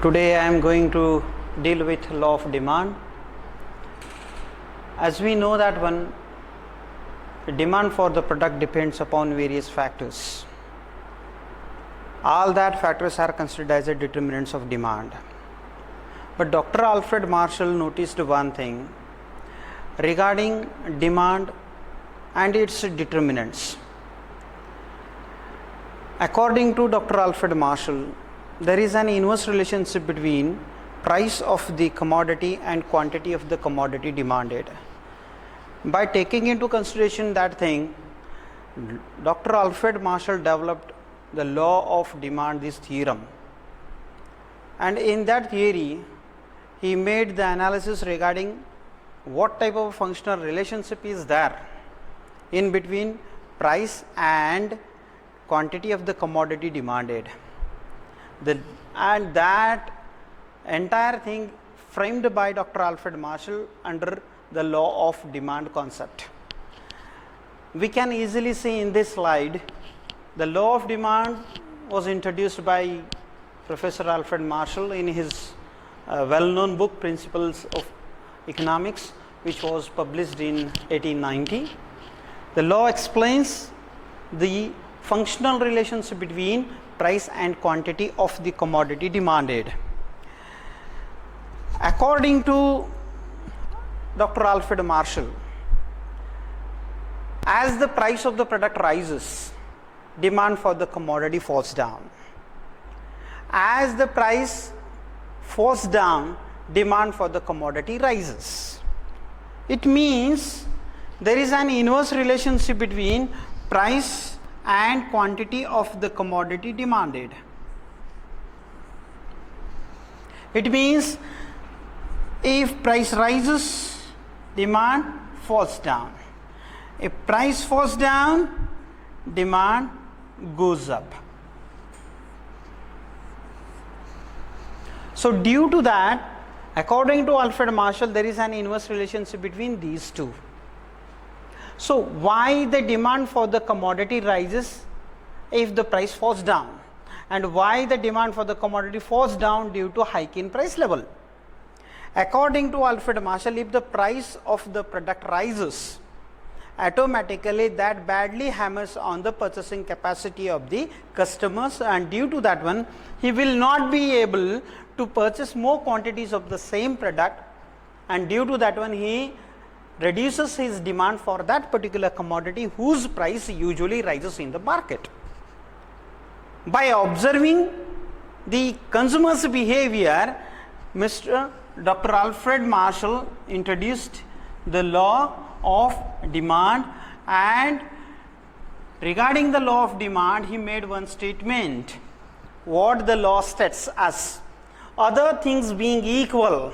Today I am going to deal with law of demand. As we know that the demand for the product depends upon various factors. All that factors are considered as the determinants of demand. But Dr. Alfred Marshall noticed one thing regarding demand and its determinants. According to Dr. Alfred Marshall, there is an inverse relationship between price of the commodity and quantity of the commodity demanded. By taking into consideration that thing, Dr. Alfred Marshall developed the law of demand, this theorem. And in that theory, he made the analysis regarding what type of functional relationship is there in between price and quantity of the commodity demanded. And that entire thing framed by Dr. Alfred Marshall under the law of demand concept. We can easily see in this slide, the law of demand was introduced by Professor Alfred Marshall in his well-known book Principles of Economics, which was published in 1890. The law explains the functional relationship between price and quantity of the commodity demanded. According to Dr. Alfred Marshall, as the price of the product rises, demand for the commodity falls down. As the price falls down, demand for the commodity rises. It means there is an inverse relationship between price and quantity of the commodity demanded. It means if price rises, demand falls down. If price falls down, demand goes up. So due to that, according to Alfred Marshall, there is an inverse relationship between these two. So why the demand for the commodity rises if the price falls down, and why the demand for the commodity falls down due to hike in price level? According to Alfred Marshall, if the price of the product rises, automatically that badly hammers on the purchasing capacity of the customers, and due to that one, he will not be able to purchase more quantities of the same product, and due to that one, he reduces his demand for that particular commodity whose price usually rises in the market. By observing the consumer's behavior, Dr. Alfred Marshall introduced the law of demand, and regarding the law of demand, he made one statement. What the law states as, other things being equal,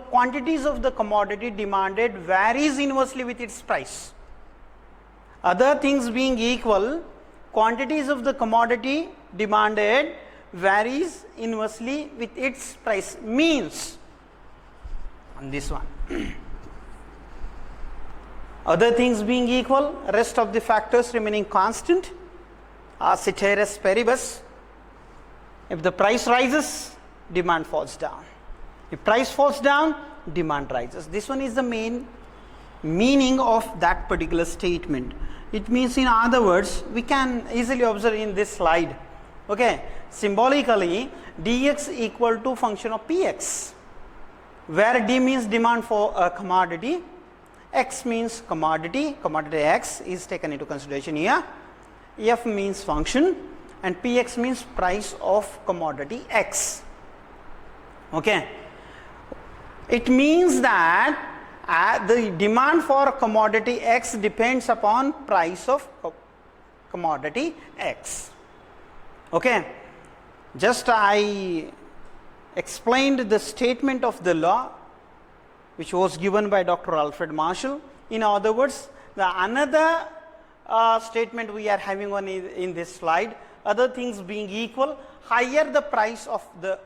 quantities of the commodity demanded varies inversely with its price. Other things being equal, quantities of the commodity demanded varies inversely with its price. Means, on this one, other things being equal, rest of the factors remaining constant, ceteris paribus. If the price rises, demand falls down. If price falls down, demand rises. This one is the main meaning of that particular statement. It means, in other words, we can easily observe in this slide. Okay, symbolically, dx equal to function of px, where d means demand for a commodity, x means commodity x is taken into consideration here, f means function, and px means price of commodity x. Okay. It means that the demand for commodity x depends upon price of commodity x. Okay. Just I explained the statement of the law which was given by Dr. Alfred Marshall. In other words, the another statement we are having on in this slide, other things being equal, higher the price of the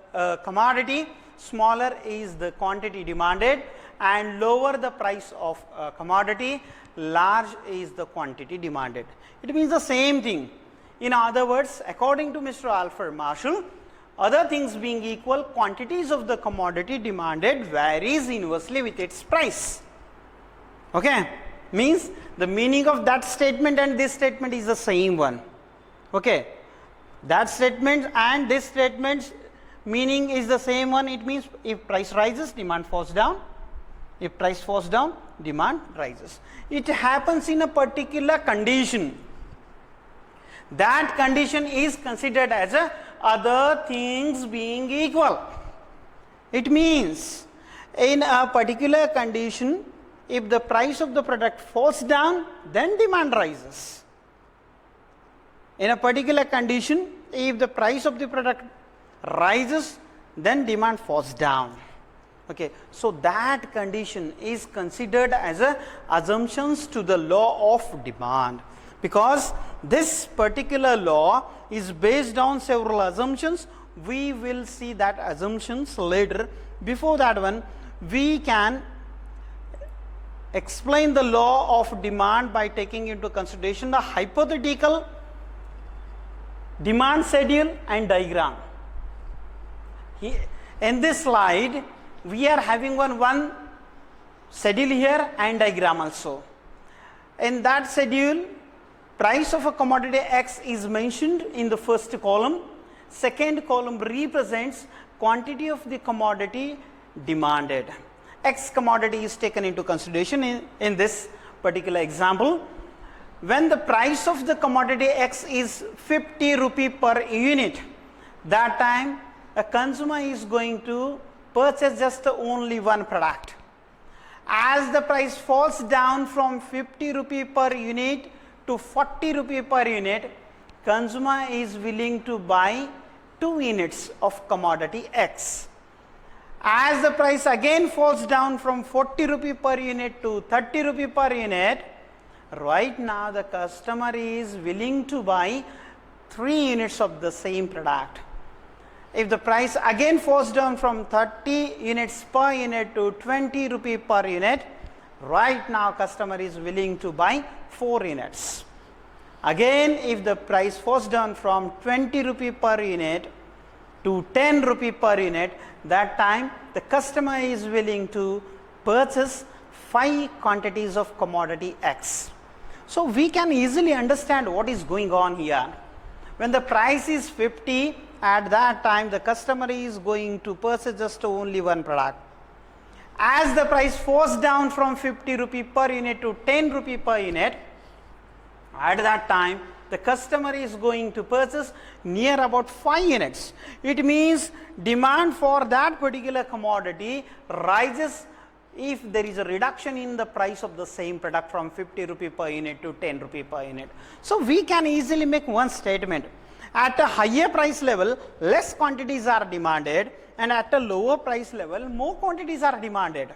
commodity, smaller is the quantity demanded, and lower the price of commodity, large is the quantity demanded. It means the same thing. In other words, according to Mr. Alfred Marshall, other things being equal, quantities of the commodity demanded varies inversely with its price. Okay, means the meaning of that statement and this statement is the same one. Okay, that statement and this statement meaning is the same one. It means if price rises, demand falls down. If price falls down, demand rises. It happens in a particular condition. That condition is considered as a other things being equal. It means in a particular condition, if the price of the product falls down, then demand rises. In a particular condition, if the price of the product rises, then demand falls down. Okay, so that condition is considered as a assumptions to the law of demand, because this particular law is based on several assumptions. We will see that assumptions later. Before that one, we can explain the law of demand by taking into consideration the hypothetical demand schedule and diagram. In this slide, we are having one schedule here and diagram also. In that schedule, price of a commodity X is mentioned in the first column. Second column represents quantity of the commodity demanded. X commodity is taken into consideration in this particular example. When the price of the commodity X is 50 rupee per unit, that time a consumer is going to purchase just only one product. As the price falls down from 50 rupee per unit to 40 rupee per unit, consumer is willing to buy 2 units of commodity X. As the price again falls down from 40 rupee per unit to 30 rupee per unit, right now the customer is willing to buy 3 units of the same product. If the price again falls down from 30 units per unit to 20 rupee per unit, right now customer is willing to buy 4 units. Again, if the price falls down from 20 rupee per unit to 10 rupee per unit, that time the customer is willing to purchase 5 quantities of commodity X. So we can easily understand what is going on here. When the price is 50, at that time the customer is going to purchase just only one product. As the price falls down from 50 rupee per unit to 10 rupee per unit, at that time the customer is going to purchase near about 5 units. It means demand for that particular commodity rises if there is a reduction in the price of the same product from 50 rupee per unit to 10 rupee per unit. So we can easily make one statement. At a higher price level, less quantities are demanded, and at a lower price level, more quantities are demanded.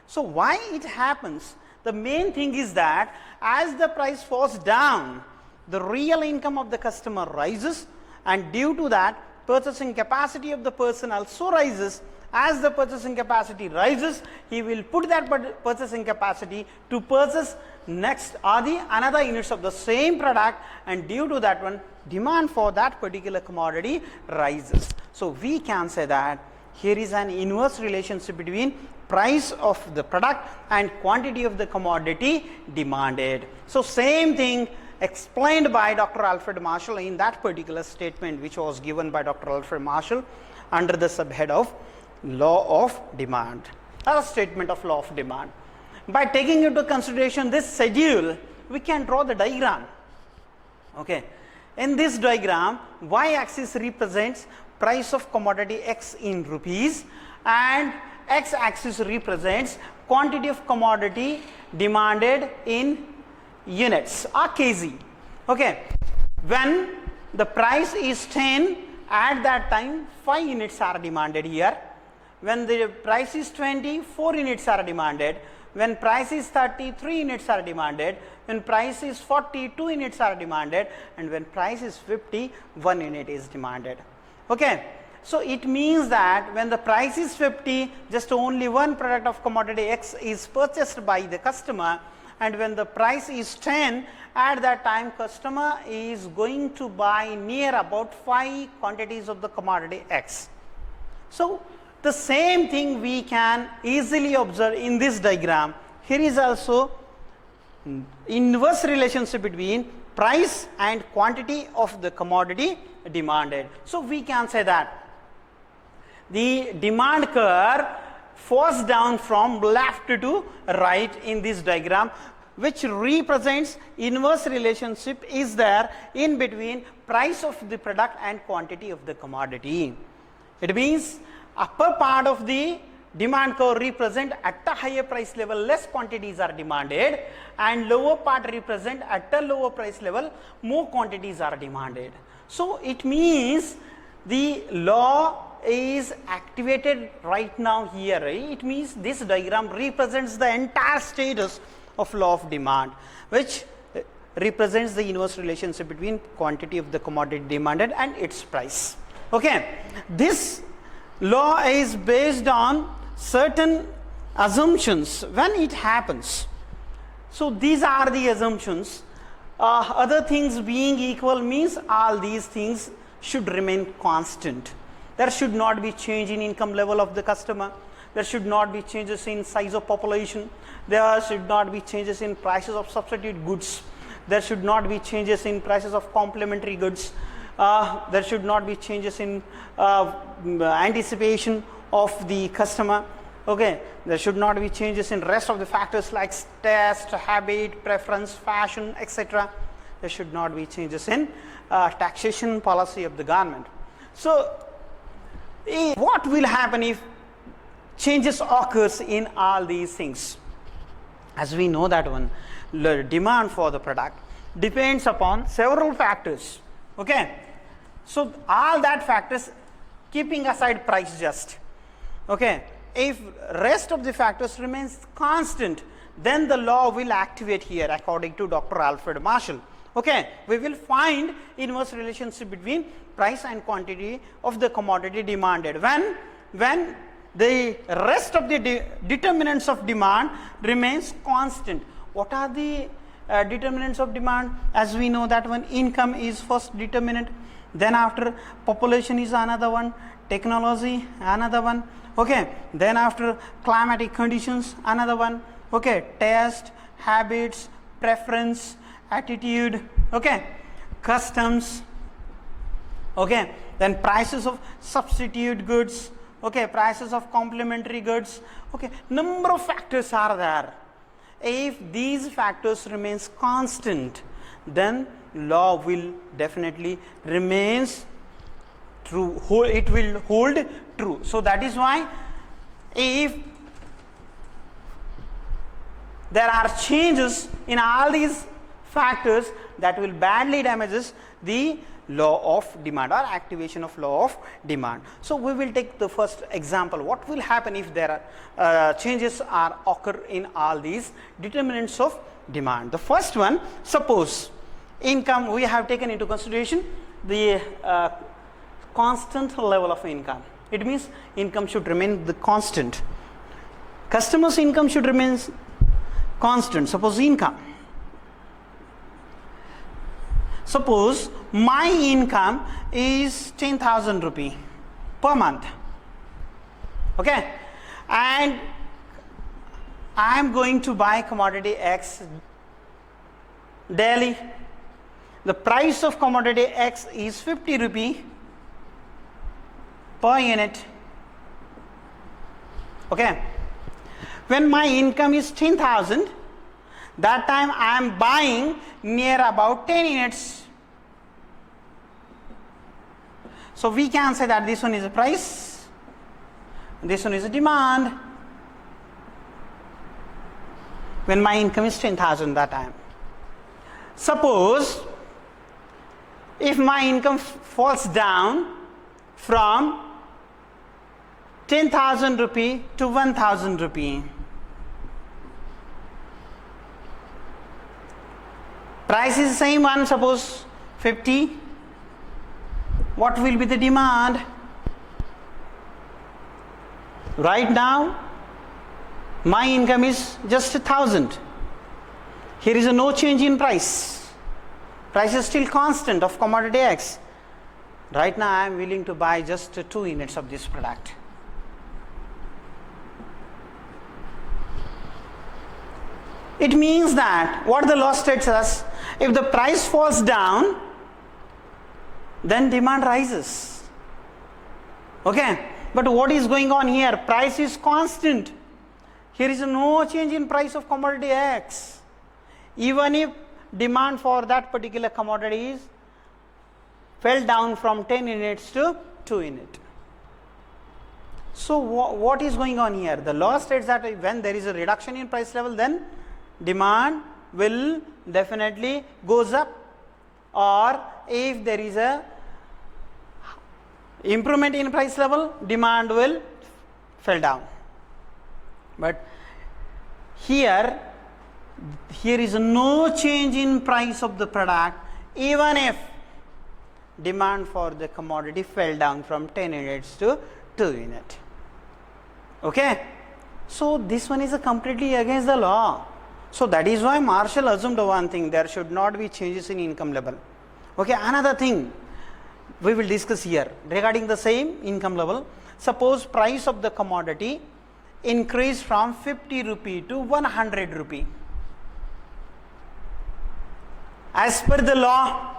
So why it happens? The main thing is that as the price falls down, the real income of the customer rises, and due to that, purchasing capacity of the person also rises. As the purchasing capacity rises, he will put that purchasing capacity to purchase next or the another units of the same product, and due to that one, demand for that particular commodity rises. So we can say that here is an inverse relationship between price of the product and quantity of the commodity demanded. So same thing explained by Dr. Alfred Marshall in that particular statement which was given by Dr. Alfred Marshall under the subhead of law of demand, a statement of law of demand. By taking into consideration this schedule, we can draw the diagram. Okay. In this diagram, y-axis represents price of commodity X in rupees, and x-axis represents quantity of commodity demanded in units or kg. Okay. When the price is 10, at that time 5 units are demanded here. When the price is 20, 4 units are demanded. When price is 30, 3 units are demanded. When price is 40, 2 units are demanded. And when price is 50, 1 unit is demanded. Okay. So it means that when the price is 50, just only one product of commodity X is purchased by the customer. And when the price is 10, at that time customer is going to buy near about 5 quantities of the commodity X. So the same thing we can easily observe in this diagram. Here is also inverse relationship between price and quantity of the commodity demanded. So we can say that the demand curve falls down from left to right in this diagram, which represents inverse relationship is there in between price of the product and quantity of the commodity. It means upper part of the demand curve represent at a higher price level less quantities are demanded, and lower part represent at a lower price level more quantities are demanded. So it means the law is activated right now here, right? It means this diagram represents the entire status of law of demand, which represents the inverse relationship between quantity of the commodity demanded and its price. Okay, this law is based on certain assumptions when it happens. So these are the assumptions. Other things being equal means all these things should remain constant. There should not be change in income level of the customer. There should not be changes in size of population. There should not be changes in prices of substitute goods. There should not be changes in prices of complementary goods. There should not be changes in anticipation of the customer. Okay, there should not be changes in rest of the factors like taste, habit, preference, fashion, etc. There should not be changes in taxation policy of the government. So what will happen if changes occurs in all these things? As we know that one, the demand for the product depends upon several factors. Okay, so all that factors keeping aside price just. Okay, if rest of the factors remains constant, then the law will activate here according to Dr. Alfred Marshall. Okay, we will find inverse relationship between price and quantity of the commodity demanded when the rest of the determinants of demand remains constant. What are the determinants of demand? As we know that one, income is first determinant, then after population is another one, technology another one, okay, then after climatic conditions another one, okay, taste, habits, preference, attitude, okay, customs, okay, then prices of substitute goods, okay, prices of complementary goods, okay, number of factors are there. If these factors remains constant, then law will definitely remains true, it will hold true. So that is why if there are changes in all these factors, that will badly damages the law of demand or activation of law of demand. So we will take the first example. What will happen if there are changes are occur in all these determinants of demand? The first one, suppose income, we have taken into consideration the constant level of income. It means income should remain the constant. Customer's income should remain constant. Suppose income. Suppose my income is 10,000 rupee per month, okay, and I am going to buy commodity X daily. The price of commodity X is 50 rupee per unit, okay. When my income is 10,000, that time I am buying near about 10 units. So we can say that this one is a price, this one is a demand. When my income is 10,000 that time. Suppose if my income falls down from 10,000 rupee to 1,000 rupee. Price is the same one, suppose 50. What will be the demand? Right now, my income is just 1,000. Here is no change in price. Price is still constant of commodity X. Right now I am willing to buy just 2 units of this product. It means that what the law states us, if the price falls down, then demand rises. Okay, but what is going on here? Price is constant. Here is no change in price of commodity X. Even if demand for that particular commodity is fell down from 10 units to 2 units. So what is going on here? The law states that when there is a reduction in price level, then demand will definitely goes up, or if there is a improvement in price level, demand will fell down. But here is no change in price of the product, even if demand for the commodity fell down from 10 units to 2 units. Okay, so this one is completely against the law. So that is why Marshall assumed one thing, there should not be changes in income level. Okay, another thing we will discuss here regarding the same income level. Suppose price of the commodity increase from 50 rupee to 100 rupee. As per the law,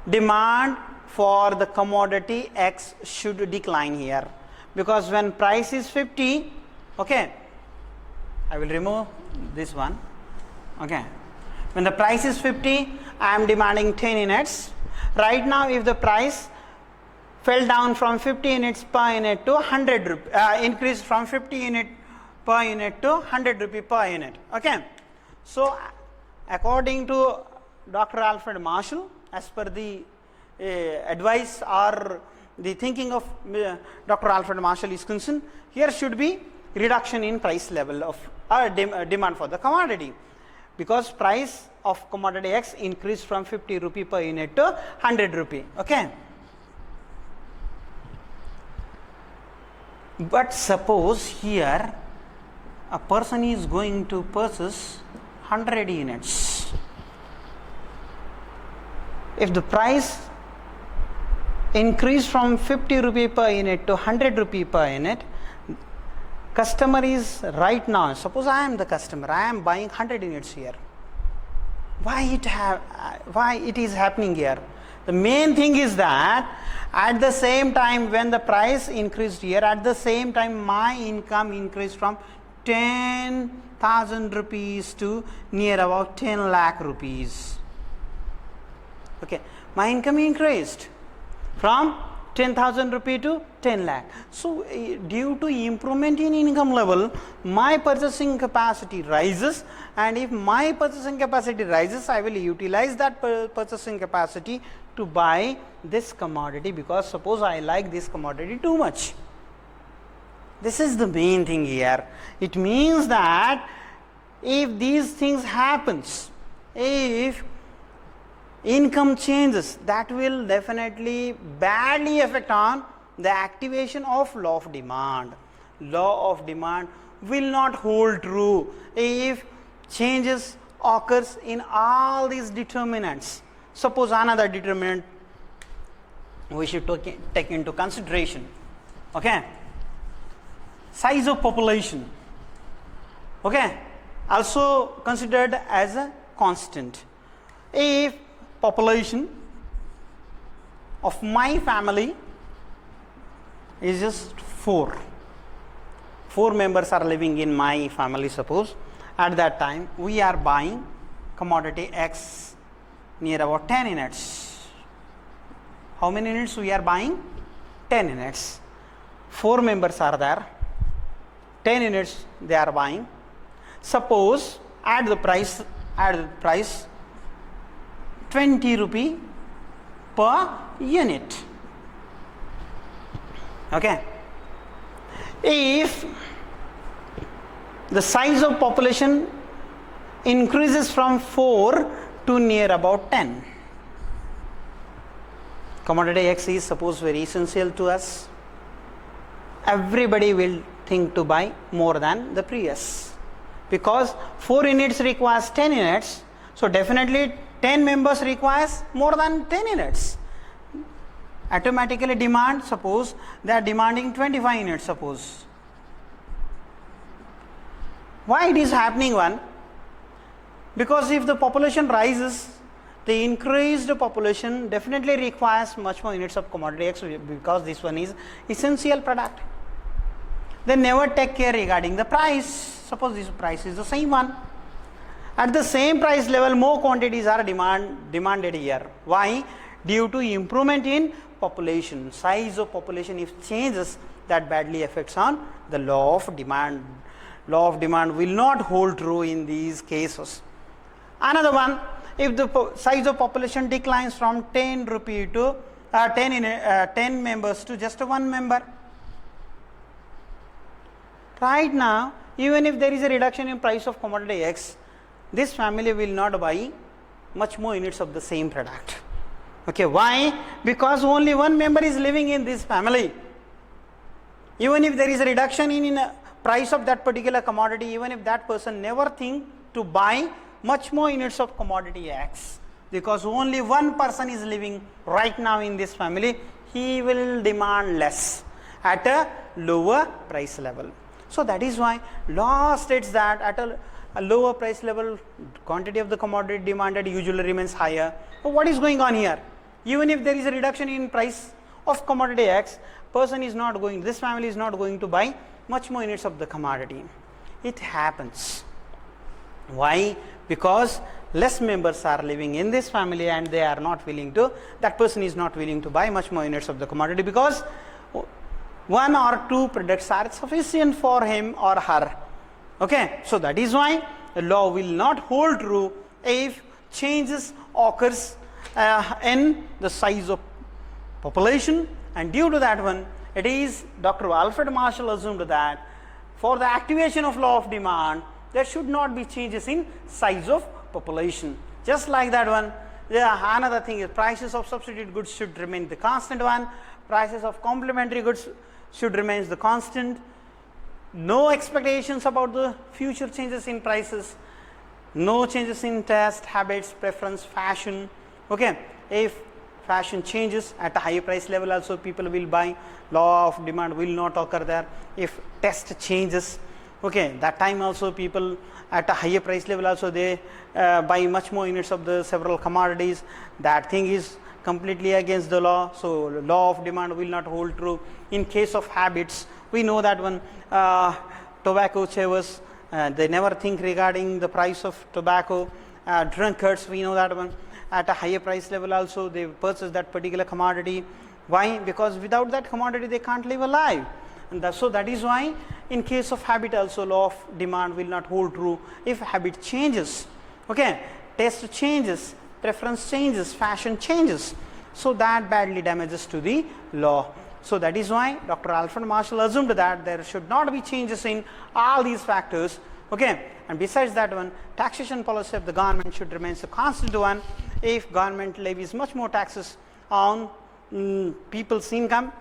demand for the commodity X should decline here, because when price is 50, okay, I will remove this one. Okay, when the price is 50, I am demanding 10 units. Right now, if the price fell down from 50 units per unit to 100 rupee, increased from 50 unit per unit to 100 rupee per unit. Okay, so according to Dr. Alfred Marshall, as per the advice or the thinking of Dr. Alfred Marshall is concerned, here should be reduction in price level of demand for the commodity, because price of commodity X increased from 50 rupee per unit to 100 rupee. Okay, but suppose here a person is going to purchase 100 units. If the price increased from 50 rupee per unit to 100 rupee per unit, customer is right now, suppose I am the customer, I am buying 100 units here. Why it is happening here? The main thing is that at the same time when the price increased here, at the same time my income increased from 10,000 rupees to near about 10 lakh rupees. Okay, my income increased from 10,000 rupee to 10 lakh. So due to improvement in income level, my purchasing capacity rises, and if my purchasing capacity rises, I will utilize that purchasing capacity to buy this commodity, because suppose I like this commodity too much. This is the main thing here. It means that if these things happens, if income changes, that will definitely badly affect on the activation of law of demand. Law of demand will not hold true if changes occurs in all these determinants. Suppose another determinant we should take into consideration. Okay, size of population. Okay, also considered as a constant. If population of my family is just 4 members are living in my family, suppose, at that time we are buying commodity X near about 10 units. How many units we are buying? 10 units. 4 members are there, 10 units they are buying. Suppose at the price 20 rupee per unit. Okay, if the size of population increases from 4 to near about 10, commodity X is suppose very essential to us, everybody will think to buy more than the previous, because 4 units requires 10 units. So definitely 10 members requires more than 10 units. Automatically demand, suppose they are demanding 25 units, suppose. Why it is happening one? Because if the population rises, the increased population definitely requires much more units of commodity X, because this one is essential product. They never take care regarding the price. Suppose this price is the same one. At the same price level, more quantities are demanded here. Why? Due to improvement in population. Size of population if changes, that badly affects on the law of demand. Law of demand will not hold true in these cases. Another one, if the size of population declines from 10 rupee to 10 members to just 1 member. Right now, even if there is a reduction in price of commodity X, this family will not buy much more units of the same product. Okay, why? Because only 1 member is living in this family. Even if there is a reduction in price of that particular commodity, even if that person never think to buy much more units of commodity X, because only 1 person is living right now in this family, he will demand less at a lower price level. So that is why law states that at a lower price level, quantity of the commodity demanded usually remains higher. So what is going on here? Even if there is a reduction in price of commodity X, this family is not going to buy much more units of the commodity. It happens. Why? Because less members are living in this family and they are not willing to, that person is not willing to buy much more units of the commodity, because 1 or 2 products are sufficient for him or her. Okay, so that is why the law will not hold true if changes occurs in the size of population, and due to that one, it is Dr. Alfred Marshall assumed that for the activation of law of demand, there should not be changes in size of population. Just like that one, another thing is prices of substitute goods should remain the constant one, prices of complementary goods should remain the constant. No expectations about the future changes in prices, no changes in taste, habits, preference, fashion. Okay, if fashion changes at a higher price level, also people will buy. Law of demand will not occur there. If taste changes, okay, that time also people at a higher price level also they buy much more units of the several commodities. That thing is completely against the law. So law of demand will not hold true. In case of habits, we know that one, tobacco chewers, they never think regarding the price of tobacco. Drunkards, we know that one, at a higher price level also they purchase that particular commodity. Why? Because without that commodity they can't live alive. And so that is why in case of habit also law of demand will not hold true. If habit changes, okay, taste changes, preference changes, fashion changes, so that badly damages to the law. So that is why Dr. Alfred Marshall assumed that there should not be changes in all these factors. Okay, and besides that one, taxation policy of the government should remain a constant one. If government levies much more taxes on people's income,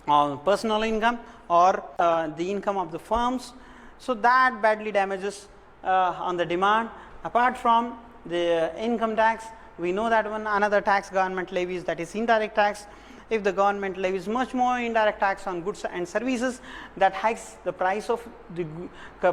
on personal income, or the income of the firms, so that badly damages on the demand. Apart from the income tax, we know that one another tax government levies, that is indirect tax. If the government levies much more indirect tax on goods and services, that hikes the price of the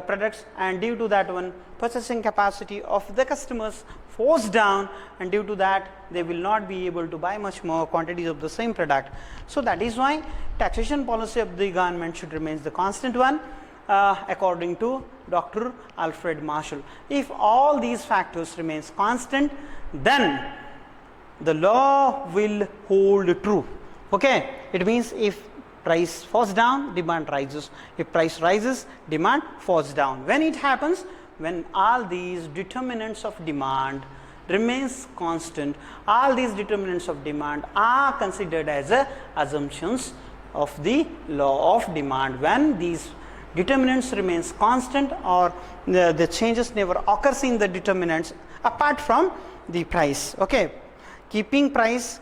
products, and due to that one purchasing capacity of the customers falls down, and due to that they will not be able to buy much more quantities of the same product. So that is why taxation policy of the government should remain the constant one, according to Dr. Alfred Marshall. If all these factors remains constant, then the law will hold true. Okay, it means if price falls down, demand rises. If price rises, demand falls down. When it happens, when all these determinants of demand remains constant, all these determinants of demand are considered as assumptions of the law of demand. When these determinants remains constant, or the changes never occurs in the determinants apart from the price. Okay, keeping price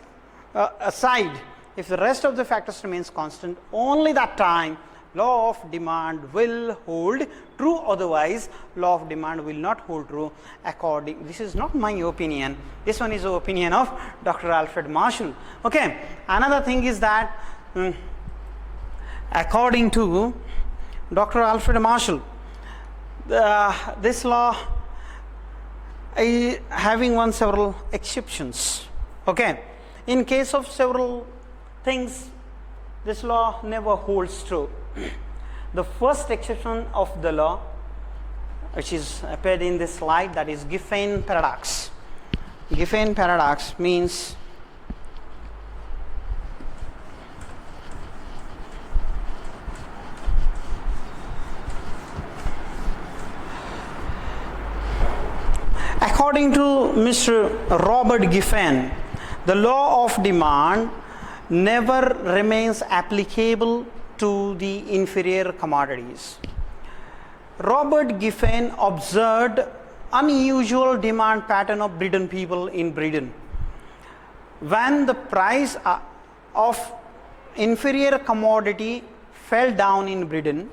aside, if the rest of the factors remains constant, only that time law of demand will hold true, otherwise law of demand will not hold true. According, this is not my opinion, this one is the opinion of Dr. Alfred Marshall. Okay, another thing is that according to Dr. Alfred Marshall, this law is having several exceptions. Okay, in case of several things, this law never holds true. The first exception of the law, which is appeared in this slide, that is Giffen paradox. Giffen paradox means according to Mr. Robert Giffen, the law of demand never remains applicable to the inferior commodities. Robert Giffen observed unusual demand pattern of Britain people in Britain. When the price of inferior commodity fell down in Britain,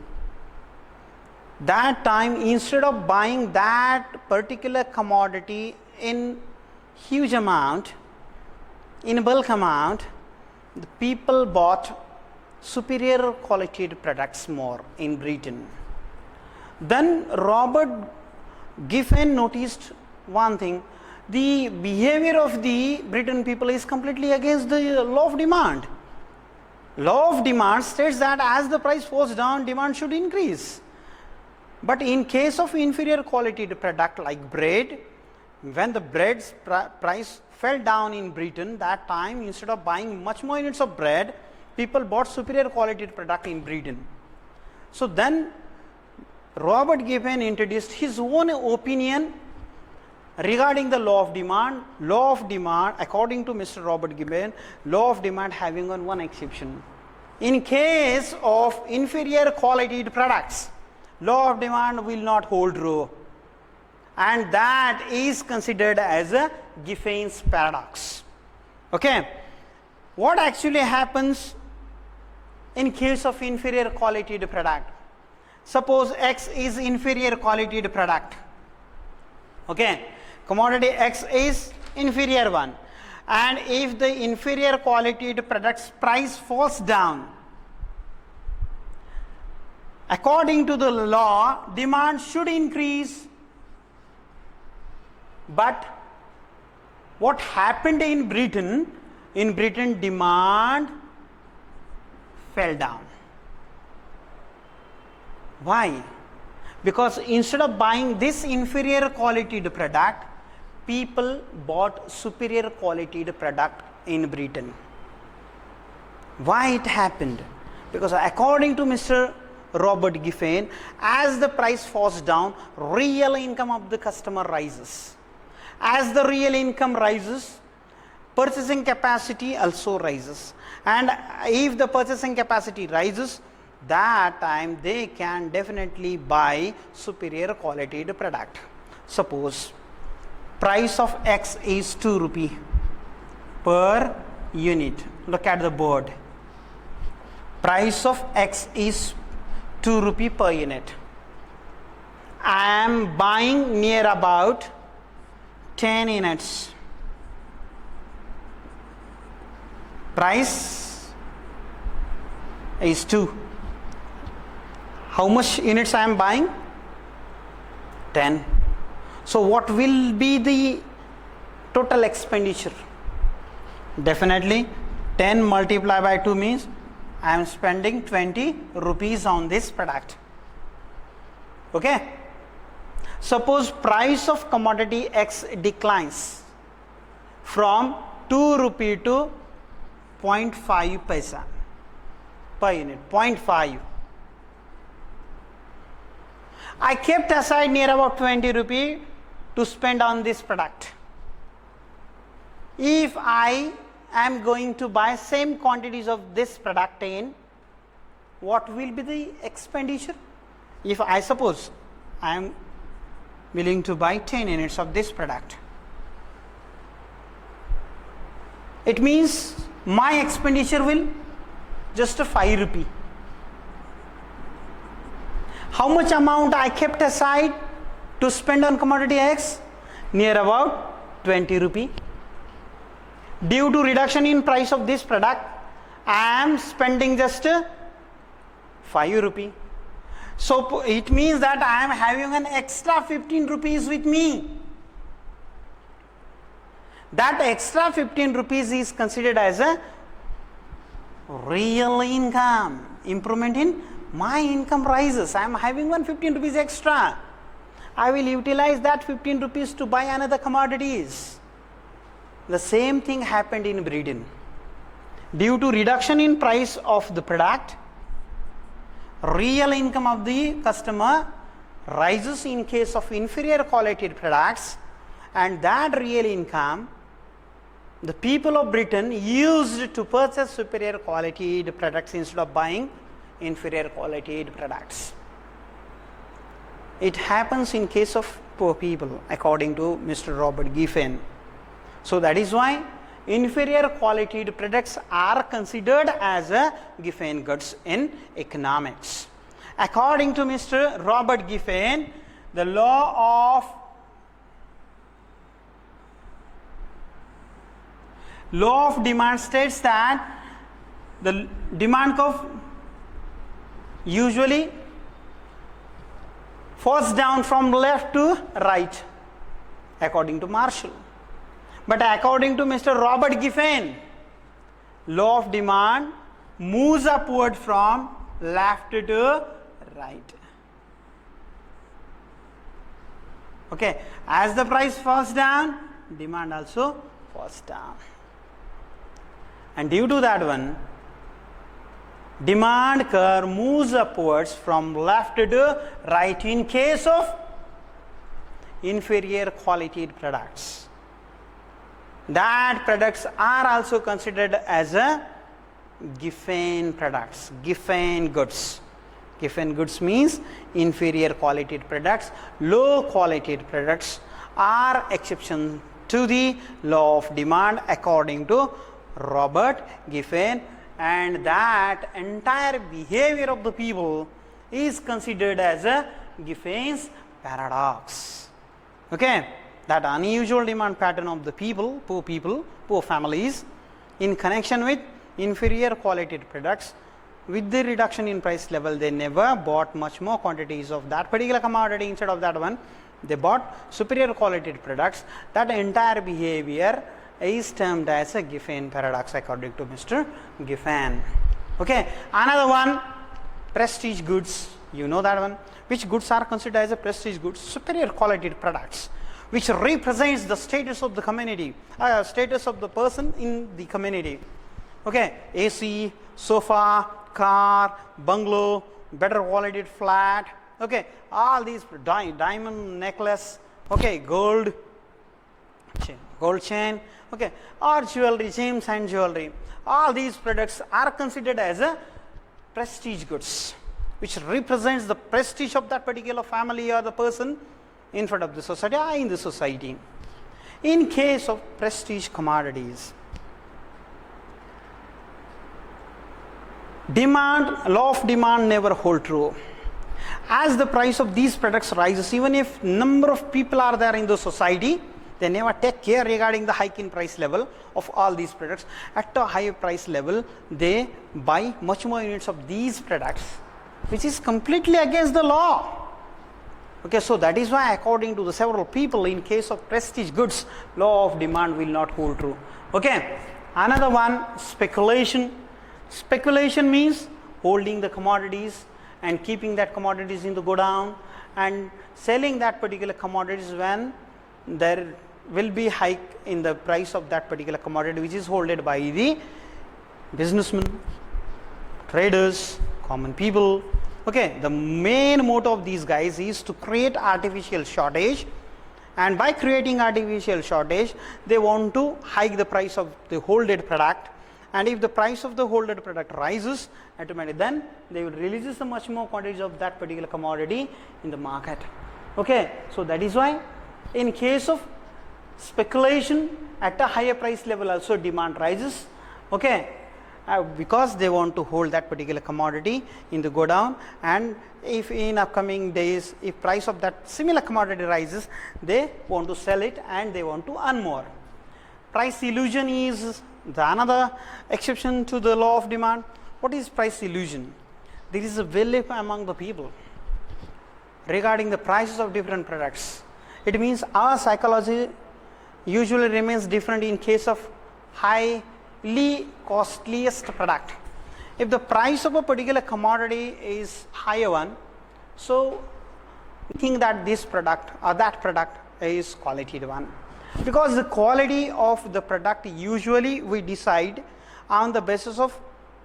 that time instead of buying that particular commodity in huge amount, in bulk amount, the people bought superior quality products more in Britain. Then Robert Giffen noticed one thing: the behavior of the Britain people is completely against the law of demand. Law of demand states that as the price falls down, demand should increase. But in case of inferior quality product like bread, when the bread's price fell down in Britain, that time instead of buying much more units of bread, people bought superior quality product in Britain. So then Robert Giffen introduced his own opinion regarding the law of demand. Law of demand, according to Mr. Robert Giffen, law of demand having one exception. In case of inferior quality products, law of demand will not hold true, and that is considered as a Giffen's paradox. Okay, what actually happens in case of inferior quality product? Suppose X is inferior quality product. Okay, commodity X is inferior one, and if the inferior quality product's price falls down, according to the law, demand should increase. But what happened in Britain? In Britain, demand fell down. Why? Because instead of buying this inferior quality product, people bought superior quality product in Britain. Why it happened? Because according to Mr. Robert Giffen, as the price falls down, real income of the customer rises. As the real income rises, purchasing capacity also rises. And if the purchasing capacity rises, that time they can definitely buy superior quality product. Suppose price of X is 2 rupee per unit. Look at the board. Price of X is 2 rupee per unit. I am buying near about 10 units. Price is 2. How much units I am buying? 10. So what will be the total expenditure? Definitely 10 multiplied by 2 means I am spending 20 rupees on this product. Okay. Suppose price of commodity X declines from 2 rupee to 0.5 paisa per unit, 0.5. I kept aside near about 20 rupee to spend on this product. If I am going to buy same quantities of this product in, what will be the expenditure? If I suppose I am willing to buy 10 units of this product, it means my expenditure will just 5 rupee. How much amount I kept aside to spend on commodity X? Near about 20 rupee. Due to reduction in price of this product, I am spending just 5 rupee. So it means that I am having an extra 15 rupees with me. That extra 15 rupees is considered as a real income. Improvement in my income rises. I am having 15 rupees extra. I will utilize that 15 rupees to buy another commodities. The same thing happened in Britain. Due to reduction in price of the product, real income of the customer rises in case of inferior quality products, and that real income the people of Britain used to purchase superior quality products instead of buying inferior quality products. It happens in case of poor people, according to Mr. Robert Giffen. So that is why inferior quality products are considered as a Giffen goods in economics. According to Mr. Robert Giffen, the law of demand states that the demand curve usually falls down from left to right, according to Marshall. But according to Mr. Robert Giffen, law of demand moves upward from left to right. Okay, as the price falls down, demand also falls down. And due to that one, demand curve moves upwards from left to right in case of inferior quality products. That products are also considered as a Giffen products, Giffen goods. Giffen goods means inferior quality products. Low quality products are exception to the law of demand according to Robert Giffen, and that entire behavior of the people is considered as a Giffen's paradox. Okay, that unusual demand pattern of the people, poor families, in connection with inferior quality products, with the reduction in price level, they never bought much more quantities of that particular commodity. Instead of that one, they bought superior quality products. That entire behavior is termed as a Giffen paradox according to Mr. Giffen. Okay, another one, prestige goods. You know that one. Which goods are considered as a prestige goods? Superior quality products, which represents the status of the community, status of the person in the community. Okay, AC, sofa, car, bungalow, better quality flat. Okay, all these diamond necklace. Okay, gold chain. Okay, or jewelry, gems and jewelry. All these products are considered as a prestige goods, which represents the prestige of that particular family or the person in front of the society or in the society. In case of prestige commodities, law of demand never hold true. As the price of these products rises, even if number of people are there in the society, they never take care regarding the hike in price level of all these products. At a higher price level, they buy much more units of these products, which is completely against the law. Okay, so that is why according to the several people, in case of prestige goods, law of demand will not hold true. Okay, another one, speculation. Speculation means holding the commodities and keeping that commodities in the godown and selling that particular commodities when there will be hike in the price of that particular commodity, which is held by the businessmen, traders, common people. Okay, the main motto of these guys is to create artificial shortage, and by creating artificial shortage, they want to hike the price of the holded product. And if the price of the holded product rises, automatically then they will release the much more quantities of that particular commodity in the market. Okay, so that is why in case of speculation at a higher price level also demand rises. Okay, because they want to hold that particular commodity in the go down, and if in upcoming days if price of that similar commodity rises, they want to sell it and they want to earn more. Price illusion is the another exception to the law of demand. What is price illusion? There is a belief among the people regarding the prices of different products. It means our psychology usually remains different in case of highly costliest product. If the price of a particular commodity is higher one, so we think that this product or that product is quality one, because the quality of the product usually we decide on the basis of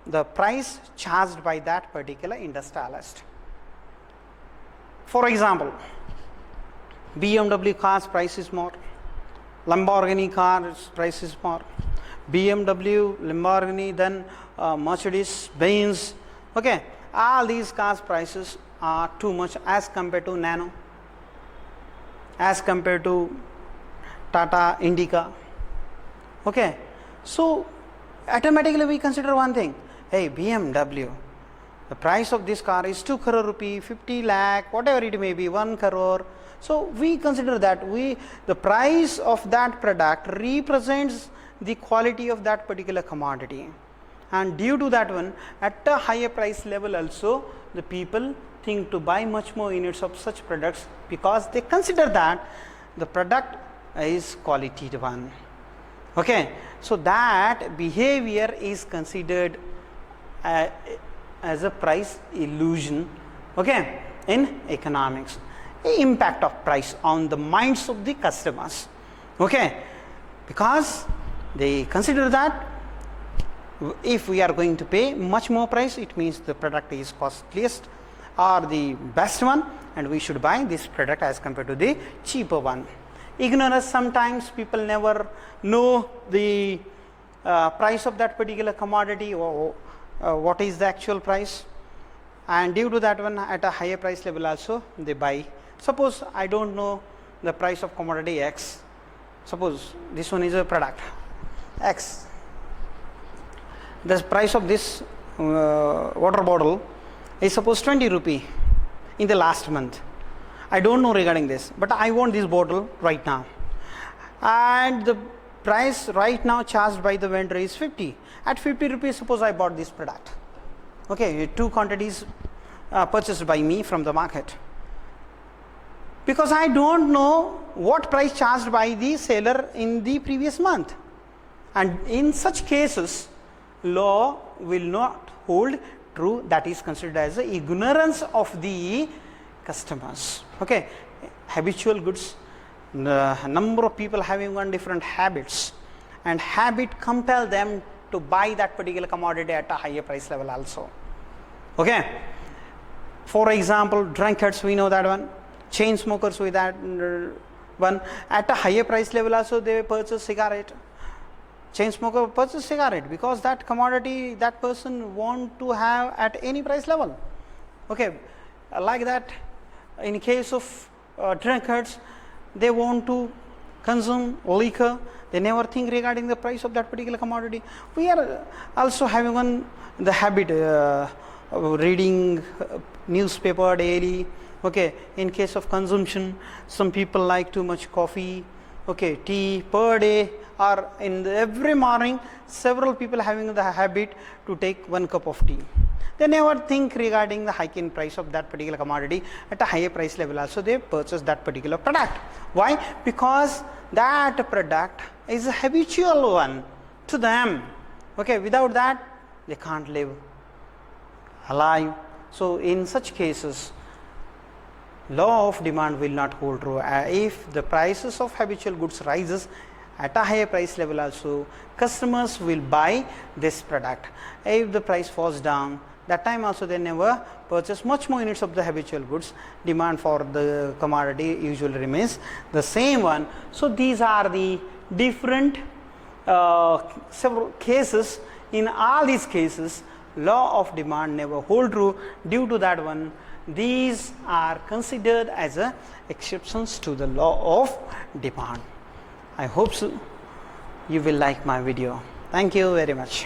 the price charged by that particular industrialist. For example, BMW cars price is more, Lamborghini cars price is more, BMW, Lamborghini, then Mercedes, Benz, okay, all these cars prices are too much as compared to Nano, as compared to Tata Indica, okay. So automatically we consider one thing, hey, BMW, the price of this car is 2 crore rupee, 50 lakh, whatever it may be, 1 crore. So we consider that the price of that product represents the quality of that particular commodity, and due to that one, at a higher price level also, the people think to buy much more units of such products because they consider that the product is quality one. Okay, so that behavior is considered as a price illusion, okay, in economics. The impact of price on the minds of the customers, okay, because they consider that if we are going to pay much more price, it means the product is costliest or the best one, and we should buy this product as compared to the cheaper one. Ignorance, sometimes people never know the price of that particular commodity or what is the actual price, and due to that one, at a higher price level also they buy. Suppose I don't know the price of commodity X, suppose this one is a product X, the price of this water bottle is suppose 20 rupee in the last month. I don't know regarding this, but I want this bottle right now, and the price right now charged by the vendor is 50. At 50 rupees, suppose I bought this product, okay, 2 quantities purchased by me from the market, because I don't know what price charged by the seller in the previous month, and in such cases law will not hold true. That is considered as the ignorance of the customers, okay. Habitual goods, the number of people having one different habits, and habit compel them to buy that particular commodity at a higher price level also, okay. For example, drunkards, we know that one, chain smokers with that one, at a higher price level also they purchase cigarette. Chain smoker purchase cigarette because that commodity that person want to have at any price level, okay. Like that, in case of drunkards, they want to consume liquor, they never think regarding the price of that particular commodity. We are also having the habit of reading newspaper daily, okay. In case of consumption, some people like too much coffee, okay, tea per day, or in every morning several people having the habit to take 1 cup of tea. They never think regarding the hike in price of that particular commodity. At a higher price level also they purchase that particular product. Why? Because that product is a habitual one to them, okay. Without that they can't live alive. So in such cases, law of demand will not hold true. If the prices of habitual goods rises at a higher price level also, customers will buy this product. If the price falls down, that time also they never purchase much more units of the habitual goods. Demand for the commodity usually remains the same one. So these are the different several cases. In all these cases, law of demand never hold true. Due to that one, these are considered as exceptions to the law of demand. I hope so you will like my video. Thank you very much.